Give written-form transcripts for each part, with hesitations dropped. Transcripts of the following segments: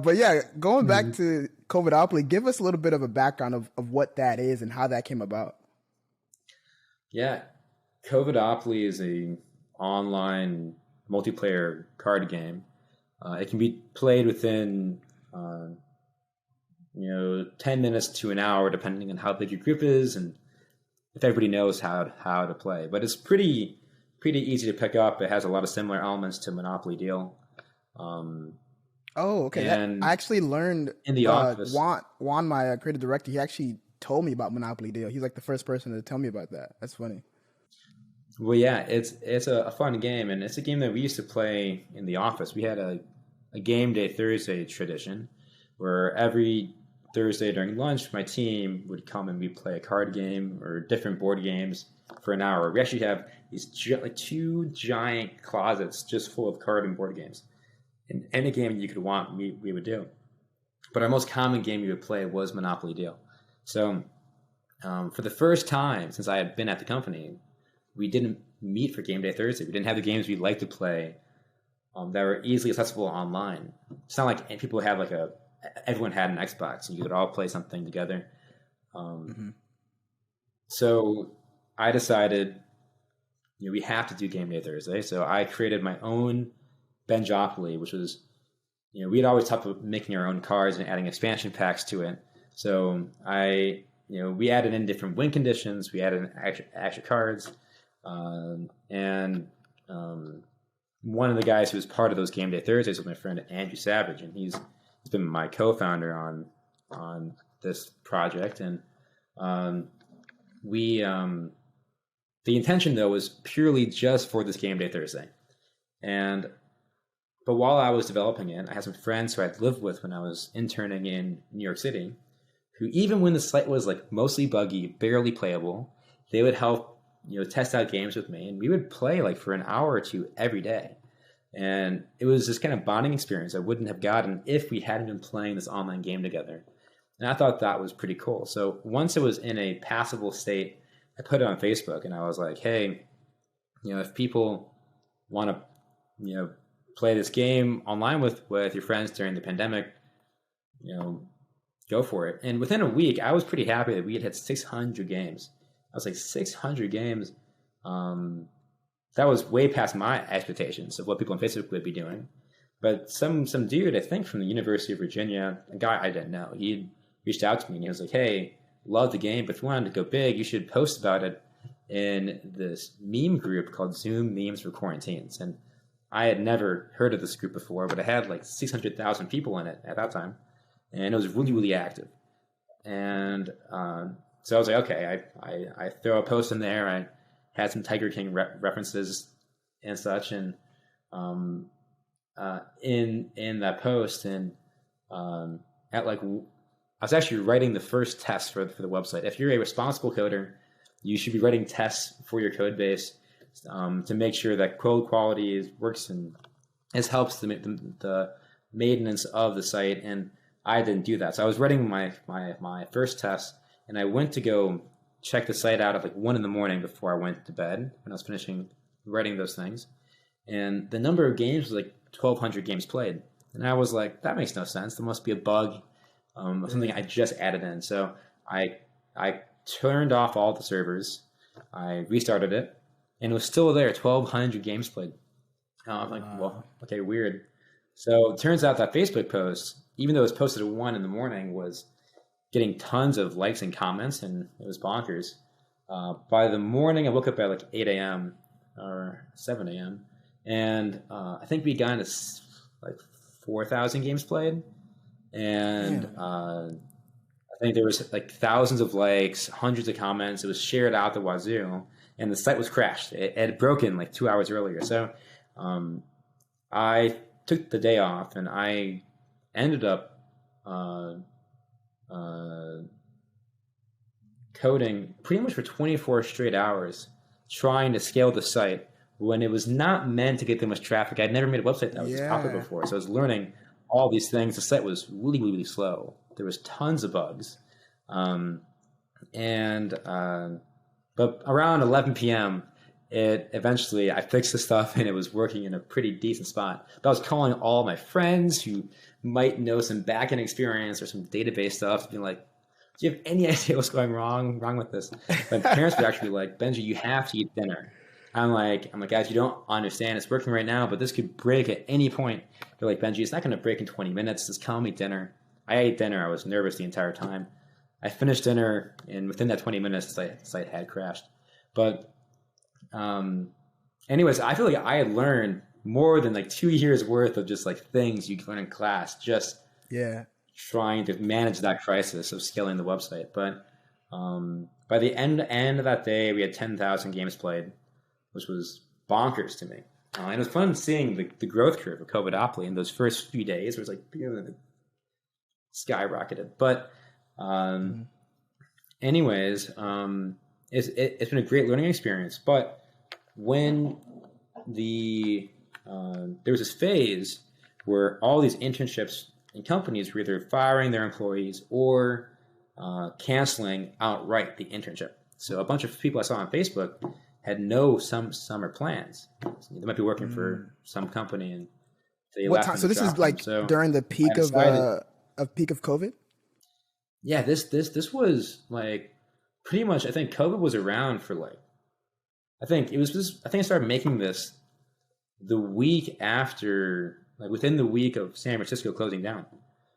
But yeah, going back to Covidopoly, give us a little bit of a background of what that is and how that came about. Yeah, Covidopoly is a online multiplayer card game. It can be played within 10 minutes to an hour, depending on how big your group is and if everybody knows how to play. But it's pretty easy to pick up. It has a lot of similar elements to Monopoly Deal. Oh, okay. And I actually learned in the office. Juan, my creative director, he actually told me about Monopoly Deal. He's like the first person to tell me about that. That's funny. Well, yeah, it's a fun game, and it's a game that we used to play in the office. We had a game day Thursday tradition where every Thursday during lunch, my team would come and we'd play a card game or different board games for an hour. We actually have these two giant closets just full of card and board games. And any game you could want, we would do. But our most common game we would play was Monopoly Deal. So for the first time since I had been at the company, we didn't meet for game day Thursday. We didn't have the games we'd like to play that were easily accessible online. It's not like people have everyone had an Xbox and you could all play something together. So I decided, we have to do game day Thursday. So I created my own Benjopoly, which was, we had always talked about making our own cards and adding expansion packs to it. So we added in different win conditions. We added in extra cards. And one of the guys who was part of those game day Thursdays was my friend Andrew Savage, and he's been my co-founder on this project. And the intention though was purely just for this game day Thursday. But while I was developing it, I had some friends who I'd lived with when I was interning in New York City, who even when the site was mostly buggy, barely playable, they would help test out games with me, and we would play for an hour or two every day. And it was this kind of bonding experience I wouldn't have gotten if we hadn't been playing this online game together. And I thought that was pretty cool. So once it was in a passable state, I put it on Facebook, and I was like, hey, if people want to, play this game online with your friends during the pandemic, go for it. And within a week, I was pretty happy that we had hit 600 games. I was like, 600 games. That was way past my expectations of what people on Facebook would be doing. But some dude, I think from the University of Virginia, a guy I didn't know, he reached out to me and he was like, hey, love the game, but if you wanted to go big, you should post about it in this meme group called Zoom Memes for Quarantines. And I had never heard of this group before, but it had 600,000 people in it at that time. And it was really, really active. And so I was like, okay, I throw a post in there. I had some Tiger King references and such. And in that post, and I was actually writing the first test for the website. If you're a responsible coder, you should be writing tests for your code base to make sure that code quality works and helps the maintenance of the site. And I didn't do that. So I was writing my first test, and I went to go check the site out at 1 a.m. before I went to bed when I was finishing writing those things. And the number of games was 1,200 games played. And I was like, that makes no sense. There must be a bug, something I just added in. So I turned off all the servers. I restarted it, and it was still there, 1,200 games played. I'm like, well, okay, weird. So it turns out that Facebook post, even though it was posted at 1 a.m, was getting tons of likes and comments, and it was bonkers. By the morning, I woke up at 8 a.m. or 7 a.m., and I think we got into 4,000 games played, and I think there was thousands of likes, hundreds of comments. It was shared out the wazoo, and the site was crashed. It had broken 2 hours earlier. So I took the day off, and I ended up coding pretty much for 24 straight hours, trying to scale the site when it was not meant to get that much traffic. I'd never made a website that was this popular before, so I was learning all these things. The site was really, really slow. There was tons of bugs. But around 11 p.m., it eventually I fixed the stuff and it was working in a pretty decent spot. But I was calling all my friends who might know some backend experience or some database stuff, being like, "Do you have any idea what's going wrong with this?" My parents were actually like, "Benji, you have to eat dinner." I'm like, guys, you don't understand. It's working right now, but this could break at any point. They're like, "Benji, it's not going to break in 20 minutes. Just call me dinner." I ate dinner. I was nervous the entire time. I finished dinner, and within that 20 minutes, the site had crashed. But anyways, I feel like I had learned more than like 2 years worth of just like things you learn in class, just trying to manage that crisis of scaling the website. But by the end of that day, we had 10,000 games played, which was bonkers to me. And it was fun seeing the growth curve of Covidopoly in those first few days. It was like skyrocketed. But anyways, it's been a great learning experience. But when there was this phase where all these internships and companies were either firing their employees or canceling outright the internship. So a bunch of people I saw on Facebook had no summer plans. They might be working for some company and they left. So this is like during the peak of COVID? Yeah, this was like pretty much, I think COVID was around for like, I think I started making this the week after, like within the week of San Francisco closing down.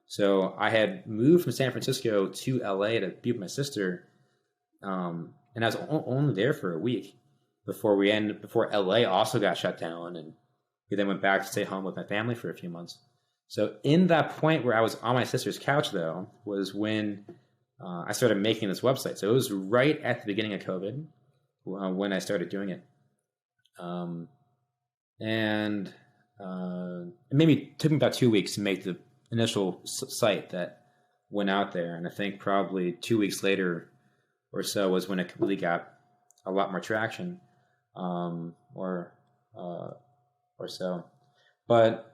So I had moved from San Francisco to LA to be with my sister. And I was only there for a week before LA also got shut down. And we then went back to stay home with my family for a few months. So in that point where I was on my sister's couch, though, was when I started making this website. So it was right at the beginning of COVID when I started doing it. And it maybe took me about 2 weeks to make the initial site that went out there. And I think probably 2 weeks later or so was when it really got a lot more traction or so. But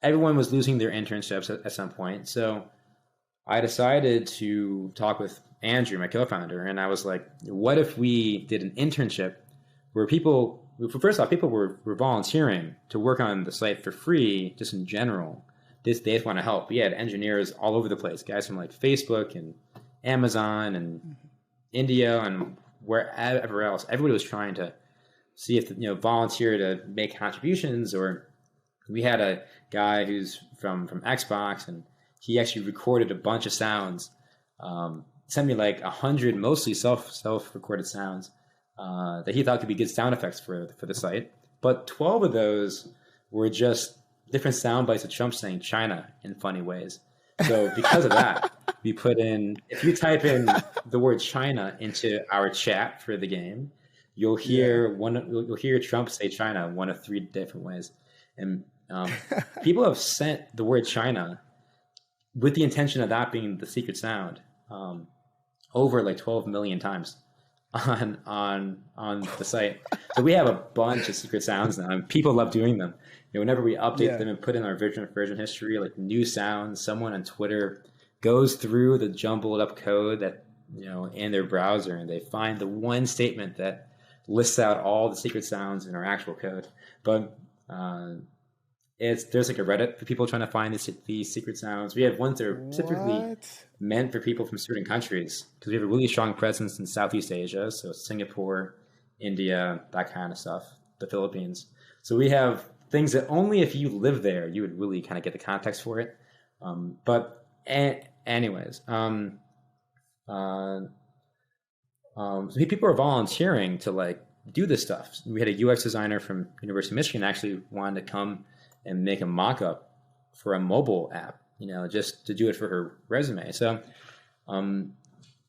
everyone was losing their internships at some point. So I decided to talk with Andrew, my co-founder, and I was like, what if we did an internship where first off, people were volunteering to work on the site for free, just in general. They just want to help. We had engineers all over the place, guys from like Facebook and Amazon and India and wherever else. Everybody was trying to see if, volunteer to make contributions. Or we had a guy who's from Xbox, and he actually recorded a bunch of sounds, sent me like 100 mostly self-recorded sounds that he thought could be good sound effects for the site. But 12 of those were just different sound bites of Trump saying China in funny ways. So because of that, we put in, if you type in the word China into our chat for the game, you'll hear you'll hear Trump say China one of 3 different ways. And people have sent the word China with the intention of that being the secret sound over like 12 million times on the site. So we have a bunch of secret sounds now, and people love doing them. Whenever we update them and put in our version history, like new sounds, someone on Twitter goes through the jumbled up code that in their browser, and they find the one statement that lists out all the secret sounds in our actual code. But there's like a Reddit for people trying to find these secret sounds. We have ones that are specifically meant for people from certain countries, because we have a really strong presence in Southeast Asia, so Singapore, India, that kind of stuff, the Philippines. So we have things that only if you live there, you would really kind of get the context for it. Anyways, so people are volunteering to like do this stuff. We had a UX designer from University of Michigan actually wanted to come and make a mock-up for a mobile app, just to do it for her resume. So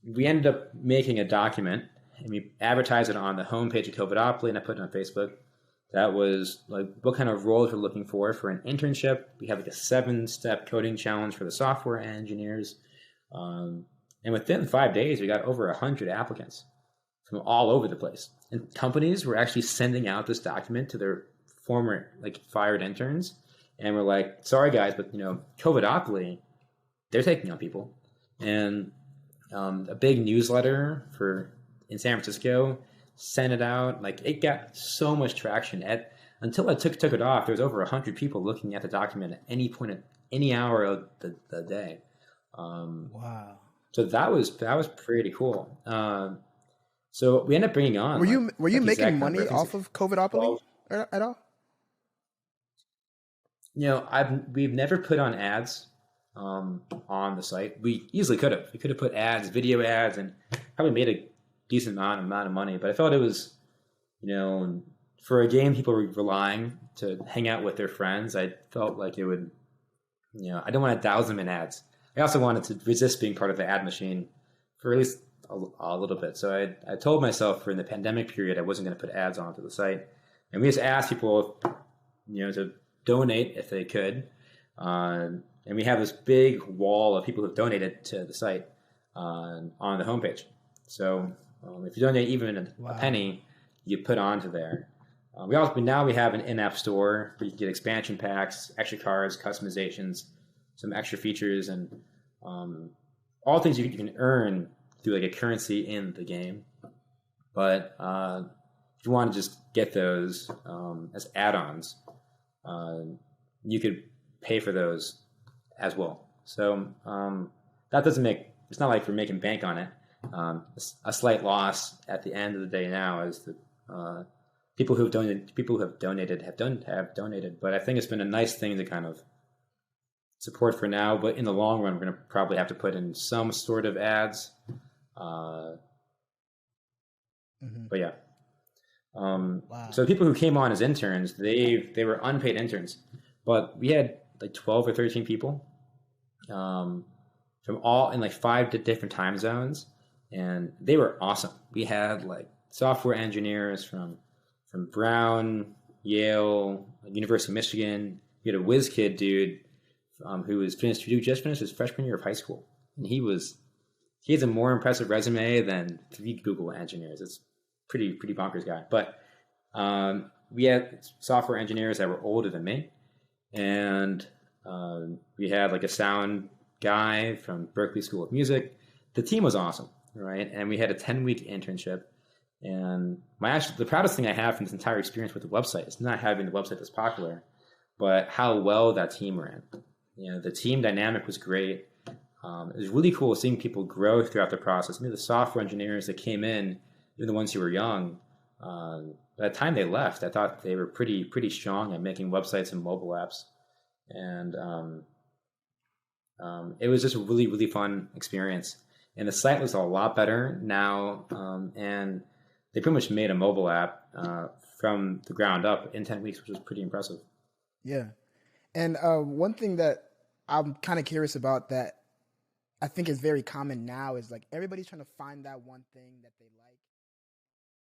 we ended up making a document, and we advertised it on the homepage of Covidopoly, and I put it on Facebook. That was like what kind of roles we're looking for an internship. We have like a 7-step coding challenge for the software engineers. And within 5 days, we got over 100 applicants from all over the place. And companies were actually sending out this document to their former fired interns, and we're like, sorry guys, but Covidopoly, they're taking on people. And a big newsletter in San Francisco sent it out. Like it got so much traction. Until I took it off, there was over 100 people looking at the document at any point at any hour of the day. Wow. So that was pretty cool. So we ended up bringing on. Were you making money off of Covidopoly at all? We've never put on ads on the site. We easily could have. We could have put ads, video ads, and probably made a decent amount of money. But I felt it was, for a game people were relying to hang out with their friends, I felt like it would, I don't want to douse them in ads. I also wanted to resist being part of the ad machine for at least a little bit. So I told myself for in the pandemic period, I wasn't going to put ads onto the site. And we just asked people, to donate if they could. And we have this big wall of people who've donated to the site on the homepage. So if you donate even a penny, you put onto there. We have an in-app store where you can get expansion packs, extra cards, customizations, some extra features, and all things you can earn through like a currency in the game. But if you want to just get those as add-ons, you could pay for those as well. So that doesn't it's not like we're making bank on it. A slight loss at the end of the day now is that people who have donated have donated. But I think it's been a nice thing to kind of support for now. But in the long run, we're going to probably have to put in some sort of ads. But yeah. So people who came on as interns, they were unpaid interns, but we had like 12 or 13 people from all in like 5 different time zones, and they were awesome. We had like software engineers from Brown, Yale, University of Michigan. We had a whiz kid dude who just finished his freshman year of high school, and he has a more impressive resume than 3 Google engineers. It's pretty bonkers guy. But we had software engineers that were older than me, and we had like a sound guy from Berklee School of Music. The team was awesome, right? And we had a 10-week internship. And the proudest thing I have from this entire experience with the website is not having the website that's popular, but how well that team ran. The team dynamic was great. It was really cool seeing people grow throughout the process. The software engineers that came in, even the ones who were young, by the time they left, I thought they were pretty strong at making websites and mobile apps. And it was just a really, really fun experience. And the site was a lot better now. And they pretty much made a mobile app from the ground up in 10 weeks, which was pretty impressive. Yeah. And one thing that I'm kind of curious about that I think is very common now is like everybody's trying to find that one thing that they like.